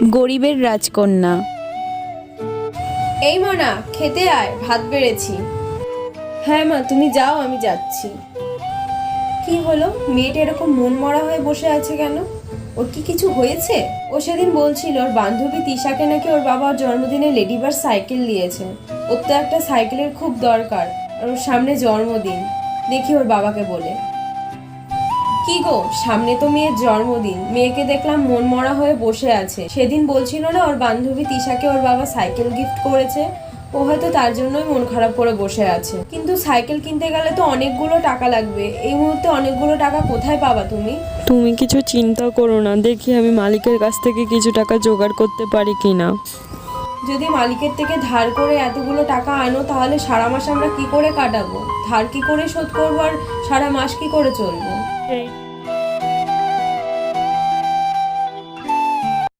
গরিবের রাজকন্যা। এই মনা, খেতে আয়, ভাত বেড়েছি। হ্যাঁ মা, তুমি যাও, আমি যাচ্ছি। কি হলো, মেয়েটা এরকম মন মরা হয়ে বসে আছে কেন? ওর কি কিছু হয়েছে? ও সেদিন বলছিল ওর বান্ধবী তিশাকে নাকি ওর বাবার জন্মদিনে লেডিবার সাইকেল দিয়েছে। ওর তো একটা সাইকেলের খুব দরকার, আর ওর সামনে জন্মদিন। দেখি ওর বাবাকে বলে। কি গো, সামনে তো মেয়ের জন্মদিন, মেয়েকে দেখলাম মন মরা হয়ে বসে আছে। সেদিন বলছিল না ওর বান্ধবী তিশাকে ওর বাবা সাইকেল গিফট করেছে, ও হয়তো তার জন্যই মন খারাপ করে বসে আছে। কিন্তু সাইকেল কিনতে গেলে তো অনেকগুলো টাকা লাগবে, এই মুহূর্তে অনেকগুলো টাকা কোথায় পাবা তুমি? তুমি কিছু চিন্তা করো না, দেখি আমি মালিকের কাছ থেকে কিছু টাকা জোগাড় করতে পারি কিনা। যদি মালিকের থেকে ধার করে এতগুলো টাকা আনো, তাহলে সারা মাস আমরা কি করে কাটাবো? ধার কি করে শোধ করবো, আর সারা মাস কি করে চলবো?